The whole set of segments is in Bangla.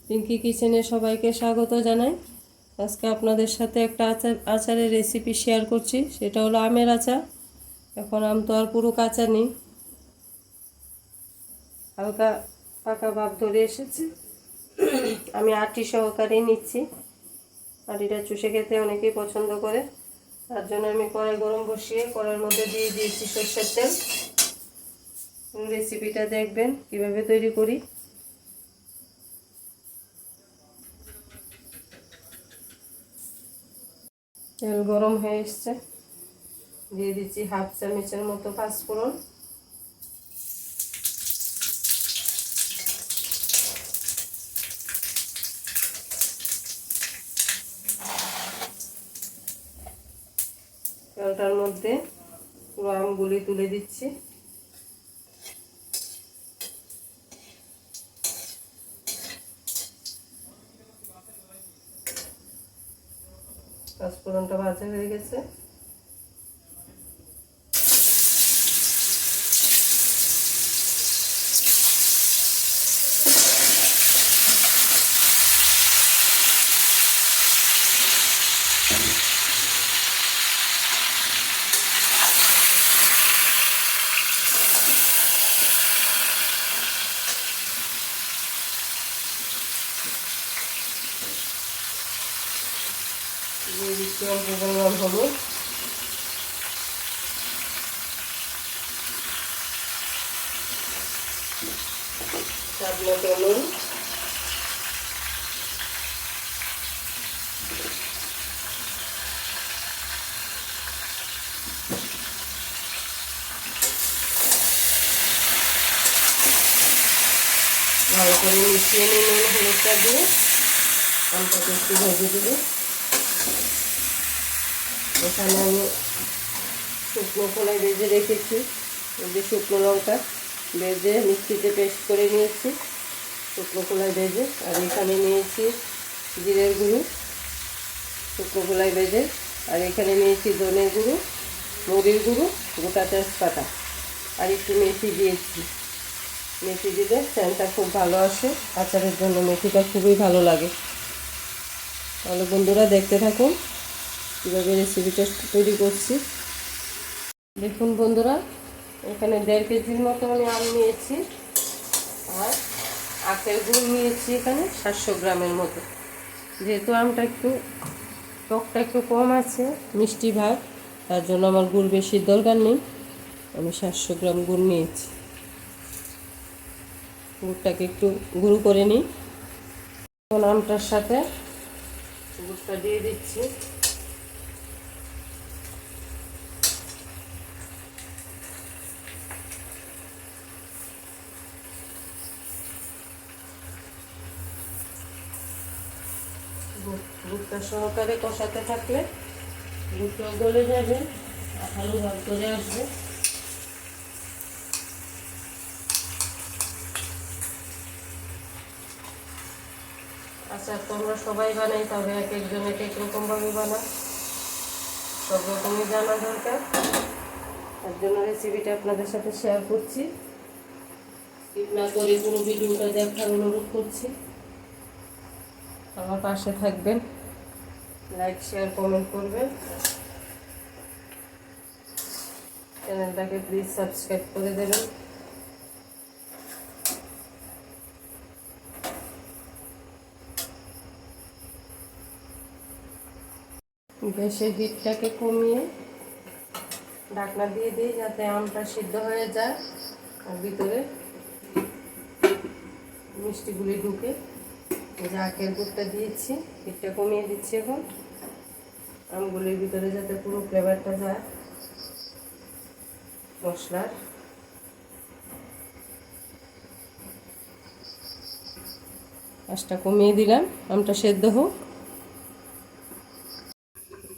পিঙ্কি কিচেনে সবাইকে স্বাগত জানাই। আজকে আপনাদের সাথে একটা আচারের রেসিপি শেয়ার করছি। সেটা হলো আমের আচার। এখন আম তো আর পুরো কাঁচা নেই, হালকা পাকা ভাব ধরে এসেছে। আমি আটি সহকারে নিচ্ছি। আটিটা চুষে খেতে অনেকেই পছন্দ করে, তার জন্য আমি কড়াই গরম বসিয়ে কড়াইয়ের মধ্যে দিয়ে দিয়েছি সরষের তেল। রেসিপিটা দেখবেন কিভাবে তৈরি করি। তেল গরম হয়ে এসছে, দিয়ে দিচ্ছি হাফ চামচের মতো পাঁচফোড়ন, তেলটার মধ্যে পুরো আমগুলি তুলে দিচ্ছি। পাঁচফোড়নটা ভাজা হয়ে গেছে, দিয়ে দিচ্ছি অল্প পরিমাণ হলুদ, স্বাদ মতো নুন, ভালো করে মিশিয়ে নিয়ে নুন হলুদটা দিয়ে আমটাকে একটু ভেজে দেবো। এখানে আমি শুকনো খোলায় ভেজে রেখেছি, এই যে শুকনো লঙ্কা ভেজে মিক্সিতে পেস্ট করে নিয়েছি শুকনো খোলায় ভেজে। আর এখানে নিয়েছি জিরের গুঁড়ো শুকনো খোলায় ভেজে। আর এখানে নিয়েছি ধনের গুঁড়ো, মরির গুঁড়ো, গোটা তেজপাতা আর একটু মেথি দিয়েছি। মেথি দিলে সেন্টটা খুব ভালো আসে আচারের জন্য, মেথিটা খুবই ভালো লাগে। তাহলে বন্ধুরা দেখতে থাকুন কীভাবে রেসিপিটা তৈরি করছি। দেখুন বন্ধুরা, এখানে 1.5 কেজির মতো আমি আম নিয়েছি আর আখের গুড় নিয়েছি এখানে 700 গ্রামের মতো। যেহেতু আমটা একটু টকটা একটু কম আছে, মিষ্টি ভাব, তার জন্য আমার গুড় বেশি দরকার নেই। আমি 700 গ্রাম গুড় নিয়েছি। গুড়টাকে একটু গুঁড়ো করে নিই। এখন আমটার সাথে গুড়টা দিয়ে দিচ্ছি। গুড়টা সহকারে কষাতে থাকলে গুড়টাও গলে যাবে, ভালো ভাব করে আসবে। আচার তো আমরা সবাই বানাই, তবে এক একজন এক এক রকমভাবে বানাই, সব রকমই জানা দরকার। তার জন্য রেসিপিটা আপনাদের সাথে শেয়ার করছি। স্কিপ না করে পুরো ভিডিওটা দেখার অনুরোধ করছি। আমার পাশে থাকবেন, লাইক শেয়ার কমেন্ট করবেন, চ্যানেলটাকে প্লিজ সাবস্ক্রাইব করে দেবেন। গ্যাসের হিটটাকে কমিয়ে ঢাকনা দিয়ে দিই যাতে আমটা সিদ্ধ হয়ে যায় আর ভিতরে মিষ্টিগুলি ঢুকে। এই যে আখের গুড়টা দিয়েছি, হিটটা কমিয়ে দিচ্ছি এখন, আমগুলির ভিতরে যাতে পুরো ফ্লেভারটা যায় মশলার। আঁচটা কমিয়ে দিলাম, আমটা সেদ্ধ হোক।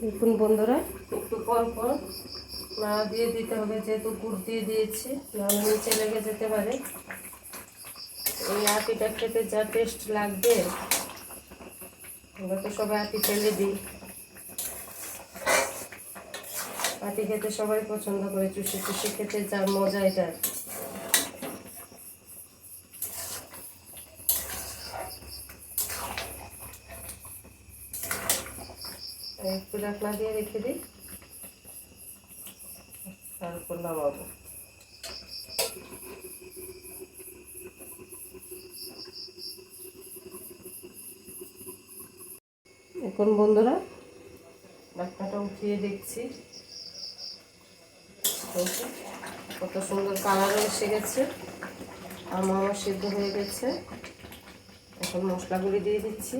দেখুন বন্ধুরা, একটু পর পর নাড়া দিয়ে দিতে হবে, যেহেতু গুড় দিয়ে দিয়েছি, নাহলে নিচে লেগে যেতে পারে। এই আটিটা খেতে যা টেস্ট লাগবে, আমরা তো সবাই আটি ফেলে দিই, আটি খেতে সবাই পছন্দ করে, চুষে চুষে খেতে যা মজা এটা। একটু ঢাকনা দিয়ে রেখে দিই, তারপর নামাবো। এখন বন্ধুরা ঢাকনাটা উঠিয়ে দেখছি, কত সুন্দর কালার এসে গেছে, আমার সিদ্ধ হয়ে গেছে। এখন মশলাগুলি দিয়ে দিচ্ছি।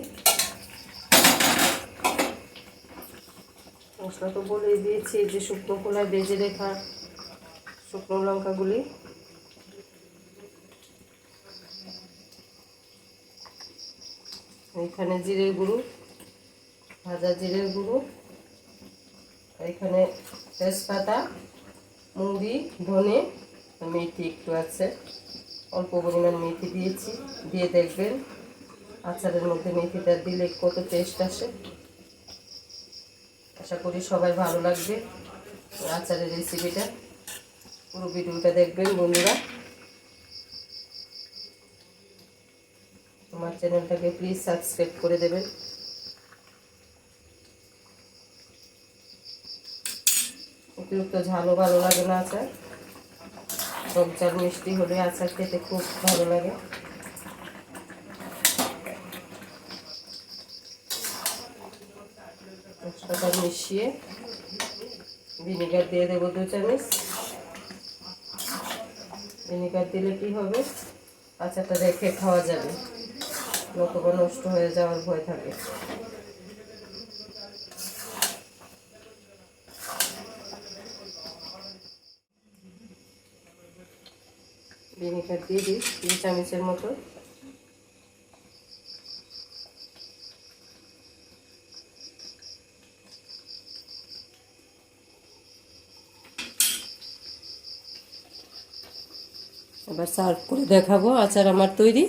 মশলা তো বলেই দিয়েছি, যে শুকনো খোলায় ভেজে রাখা শুকনো লঙ্কাগুলি, এখানে জিরের গুঁড়ো, ভাজা জিরের গুঁড়ো, এখানে তেজপাতা, মুড়ি, ধনে, মেথি একটু আছে, অল্প পরিমাণ মেথি দিয়েছি। দিয়ে দেখবেন আচারের মধ্যে মেথিটা দিলে কত টেস্ট আসে। আশা করি সবাই ভালো লাগবে আচারের রেসিপিটা। পুরো ভিডিওটা দেখবেন বন্ধুরা। আমার চ্যানেলটাকে প্লিজ সাবস্ক্রাইব করে দেবেন। অতিরিক্ত ঝালও ভালো লাগে না আচার, টক ঝাল মিষ্টি হলে আচার খেতে খুব ভালো লাগে। মশলাটা মিশিয়ে ভিনেগার দিয়ে দেবো 2 চামচ। ভিনেগার দিলে কি হবে, আচারটা রেখে খাওয়া যাবে, নতুবা নষ্ট হয়ে যাওয়ার ভয় থাকে। ভিনেগার দিয়ে দিই 2 চামচের মতো। এবার সার্ভ করে দেখাবো আচার আমার তৈরি।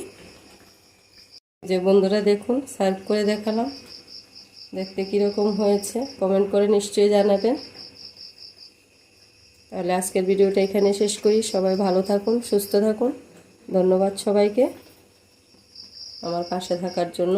যে বন্ধুরা দেখুন, সার্ভ করে দেখালাম, দেখতে কীরকম হয়েছে কমেন্ট করে নিশ্চয়ই জানাবেন। তাহলে আজকের ভিডিওটা এখানে শেষ করি। সবাই ভালো থাকুন, সুস্থ থাকুন। ধন্যবাদ সবাইকে আমার পাশে থাকার জন্য।